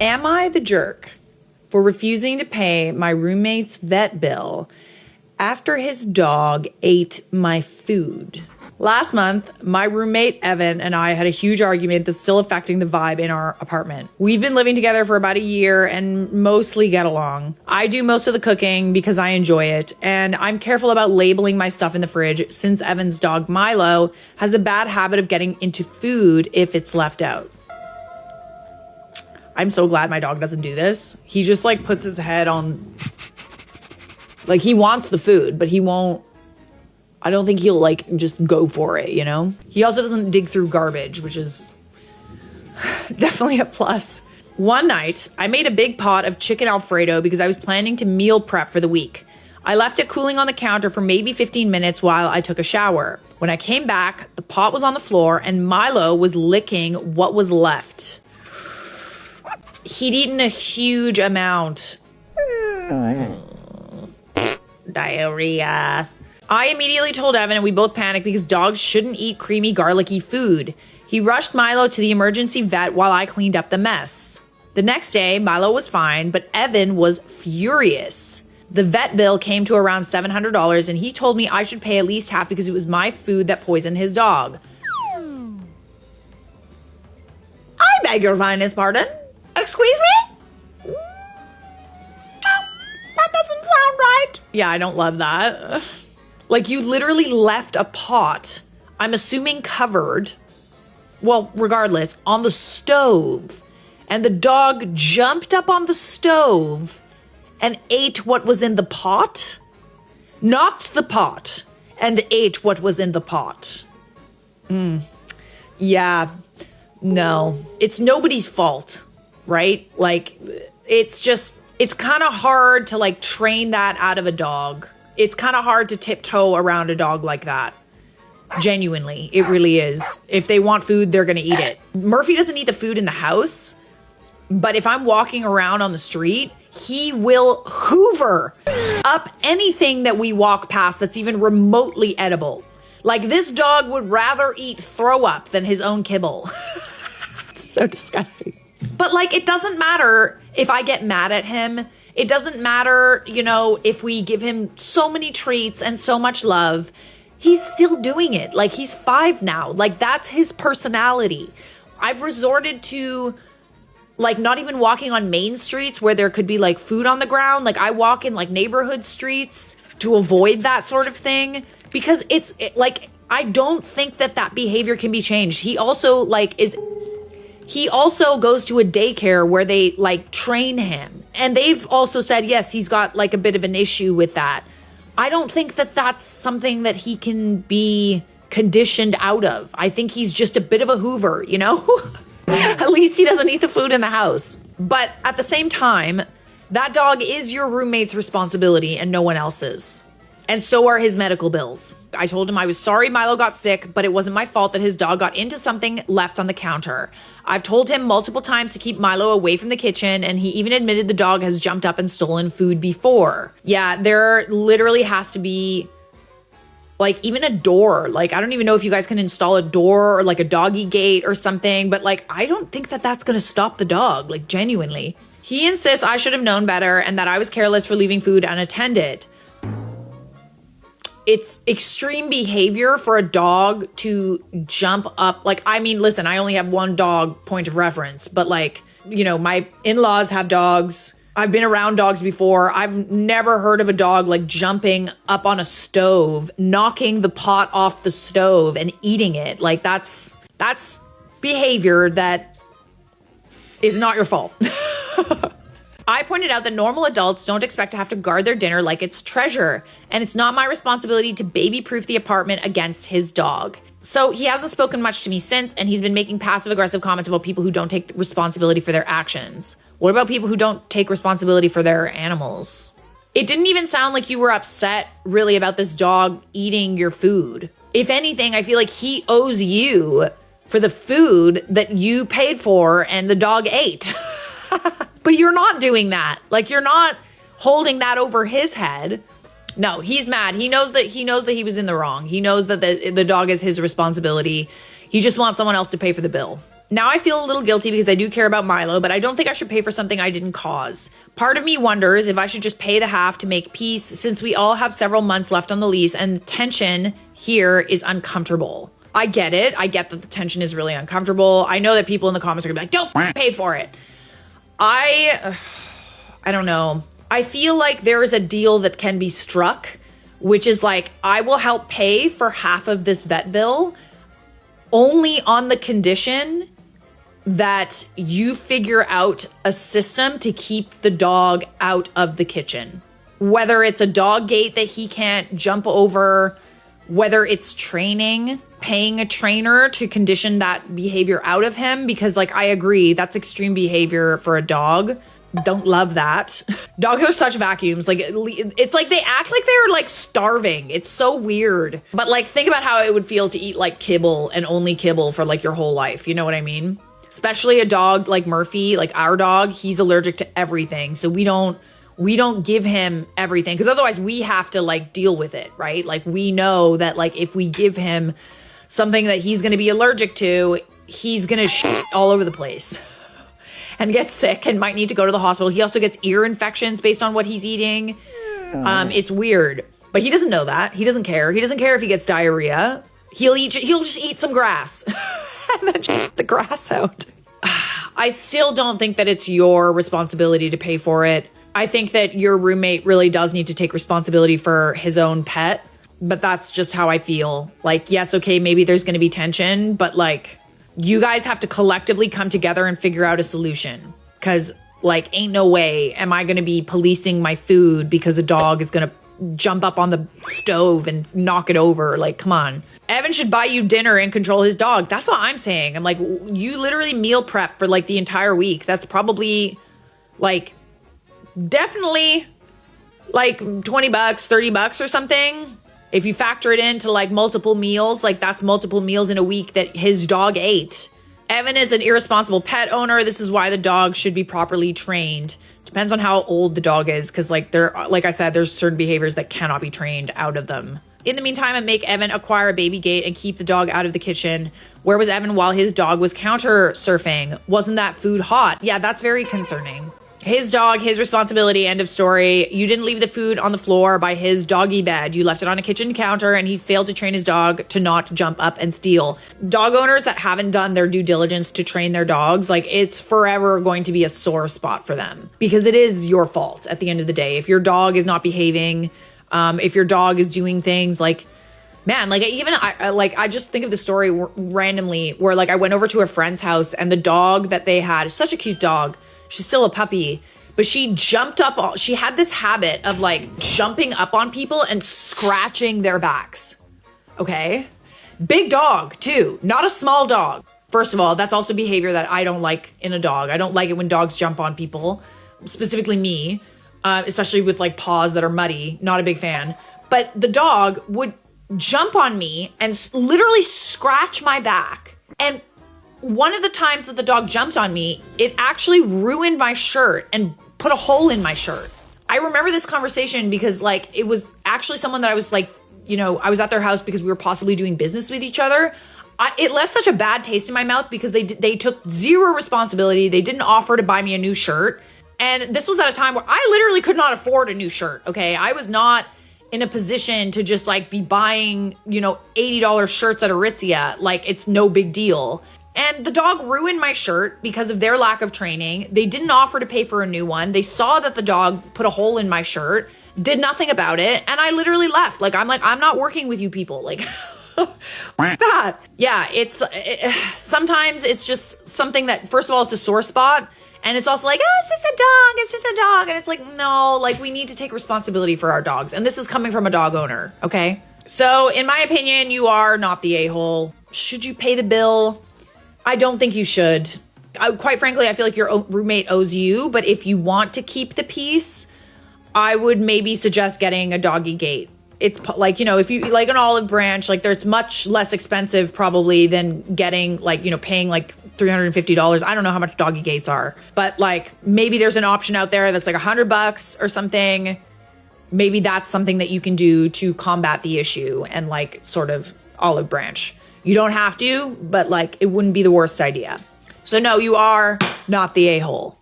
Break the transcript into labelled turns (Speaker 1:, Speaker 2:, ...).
Speaker 1: Am I the jerk for refusing to pay my roommate's vet bill after his dog ate my food? Last month, my roommate Evan and I had a huge argument that's still affecting the vibe in our apartment. We've been living together for about a year and mostly get along. I do most of the cooking because I enjoy it, and I'm careful about labeling my stuff in the fridge since Evan's dog Milo has a bad habit of getting into food if it's left out. I'm so glad my dog doesn't do this. He just like puts his head on, like he wants the food, but he won't. I don't think he'll like just go for it, you know? He also doesn't dig through garbage, which is definitely a plus. One night, I made a big pot of chicken Alfredo because I was planning to meal prep for the week. I left it cooling on the counter for maybe 15 minutes while I took a shower. When I came back, the pot was on the floor and Milo was licking what was left. He'd eaten a huge amount. Diarrhea. I immediately told Evan and we both panicked because dogs shouldn't eat creamy, garlicky food. He rushed Milo to the emergency vet while I cleaned up the mess. The next day, Milo was fine, but Evan was furious. The vet bill came to around $700 and he told me I should pay at least half because it was my food that poisoned his dog. I beg your finest pardon? Excuse me? No, that doesn't sound right. Yeah, I don't love that. Like, you literally left a pot, I'm assuming covered, well, regardless, on the stove. And the dog jumped up on the stove and ate what was in the pot? Knocked the pot and ate what was in the pot. Yeah, no. It's nobody's fault. Right? Like, it's kind of hard to like train that out of a dog. It's kind of hard to tiptoe around a dog like that. Genuinely, it really is. If they want food, they're going to eat it. Murphy doesn't eat the food in the house, but if I'm walking around on the street, he will hoover up anything that we walk past that's even remotely edible. Like, this dog would rather eat throw up than his own kibble. So disgusting. But like, it doesn't matter if I get mad at him. It doesn't matter, you know, if we give him so many treats and so much love. He's still doing it. Like, he's 5 now. Like, that's his personality. I've resorted to like not even walking on main streets where there could be like food on the ground. Like, I walk in like neighborhood streets to avoid that sort of thing because like, I don't think that behavior can be changed. He also goes to a daycare where they like train him. And they've also said, yes, he's got like a bit of an issue with that. I don't think that that's something that he can be conditioned out of. I think he's just a bit of a hoover, you know? At least he doesn't eat the food in the house. But at the same time, that dog is your roommate's responsibility and no one else's. And so are his medical bills. I told him I was sorry Milo got sick, but it wasn't my fault that his dog got into something left on the counter. I've told him multiple times to keep Milo away from the kitchen, and he even admitted the dog has jumped up and stolen food before. Yeah, there literally has to be like even a door. Like, I don't even know if you guys can install a door or like a doggy gate or something, but like, I don't think that that's going to stop the dog, like genuinely. He insists I should have known better and that I was careless for leaving food unattended. It's extreme behavior for a dog to jump up. Like, I mean, listen, I only have one dog point of reference, but like, you know, my in-laws have dogs. I've been around dogs before. I've never heard of a dog like jumping up on a stove, knocking the pot off the stove and eating it. Like, that's behavior that is not your fault. I pointed out that normal adults don't expect to have to guard their dinner like it's treasure, and it's not my responsibility to baby-proof the apartment against his dog. So he hasn't spoken much to me since, and he's been making passive-aggressive comments about people who don't take responsibility for their actions. What about people who don't take responsibility for their animals? It didn't even sound like you were upset, really, about this dog eating your food. If anything, I feel like he owes you for the food that you paid for and the dog ate. But you're not doing that. Like, you're not holding that over his head. No, he's mad. He knows that he was in the wrong. He knows that the dog is his responsibility. He just wants someone else to pay for the bill. Now I feel a little guilty because I do care about Milo, but I don't think I should pay for something I didn't cause. Part of me wonders if I should just pay the half to make peace since we all have several months left on the lease and tension here is uncomfortable. I get it. I get that the tension is really uncomfortable. I know that people in the comments are gonna be like, don't pay for it. I don't know. I feel like there is a deal that can be struck, which is like, I will help pay for half of this vet bill only on the condition that you figure out a system to keep the dog out of the kitchen. Whether it's a dog gate that he can't jump over, whether it's training, paying a trainer to condition that behavior out of him, because like, I agree, that's extreme behavior for a dog. Don't love that. Dogs are such vacuums. Like, it's like they act like they're like starving. It's so weird. But like, think about how it would feel to eat like kibble and only kibble for like your whole life. You know what I mean? Especially a dog like Murphy, like our dog, he's allergic to everything. So we don't give him everything because otherwise we have to like deal with it, right? Like we know that like if we give him something that he's going to be allergic to, he's going to shit all over the place and get sick and might need to go to the hospital. He also gets ear infections based on what he's eating. It's weird, but he doesn't know that. He doesn't care. He doesn't care if he gets diarrhea. He'll just eat some grass and then shit the grass out. I still don't think that it's your responsibility to pay for it. I think that your roommate really does need to take responsibility for his own pet, but that's just how I feel. Like, yes, okay, maybe there's going to be tension, but like, you guys have to collectively come together and figure out a solution. Because like, ain't no way am I going to be policing my food because a dog is going to jump up on the stove and knock it over. Like, come on. Evan should buy you dinner and control his dog. That's what I'm saying. I'm like, you literally meal prep for like the entire week. That's probably like, definitely like $20, $30 or something. If you factor it into like multiple meals, like that's multiple meals in a week that his dog ate. Evan is an irresponsible pet owner. This is why the dog should be properly trained. Depends on how old the dog is. Cause like like I said, there's certain behaviors that cannot be trained out of them. In the meantime, I make Evan acquire a baby gate and keep the dog out of the kitchen. Where was Evan while his dog was counter surfing? Wasn't that food hot? Yeah, that's very concerning. His dog, his responsibility, end of story. You didn't leave the food on the floor by his doggy bed. You left it on a kitchen counter and he's failed to train his dog to not jump up and steal. Dog owners that haven't done their due diligence to train their dogs, like it's forever going to be a sore spot for them because it is your fault at the end of the day. If your dog is not behaving, if your dog is doing things like, man, like I just think of the story randomly where like I went over to a friend's house and the dog that they had, such a cute dog. She's still a puppy, but she jumped up. She had this habit of like jumping up on people and scratching their backs. Okay. Big dog too, not a small dog. First of all, that's also behavior that I don't like in a dog. I don't like it when dogs jump on people, specifically me, especially with like paws that are muddy. Not a big fan, but the dog would jump on me and literally scratch my back. And one of the times that the dog jumped on me, it actually ruined my shirt and put a hole in my shirt. I remember this conversation because like it was actually someone that I was like, you know, I was at their house because we were possibly doing business with each other. It left such a bad taste in my mouth because they took zero responsibility. They didn't offer to buy me a new shirt. And this was at a time where I literally could not afford a new shirt. Okay. I was not in a position to just like be buying, you know, $80 shirts at Aritzia. Like it's no big deal. And the dog ruined my shirt because of their lack of training. They didn't offer to pay for a new one. They saw that the dog put a hole in my shirt, did nothing about it. And I literally left. I'm not working with you people. Like that. Yeah. Sometimes it's just something that, first of all, it's a sore spot. And it's also like, oh, it's just a dog. It's just a dog. And it's like, no, like we need to take responsibility for our dogs. And this is coming from a dog owner. Okay. So in my opinion, you are not the a-hole. Should you pay the bill? I don't think you should. Quite frankly, I feel like your roommate owes you, but if you want to keep the peace, I would maybe suggest getting a doggy gate. It's like, you know, if you like an olive branch, like there's much less expensive probably than getting like, you know, paying like $350. I don't know how much doggy gates are, but like maybe there's an option out there that's like $100 or something. Maybe that's something that you can do to combat the issue and like sort of olive branch. You don't have to, but like it wouldn't be the worst idea. So no, you are not the a-hole.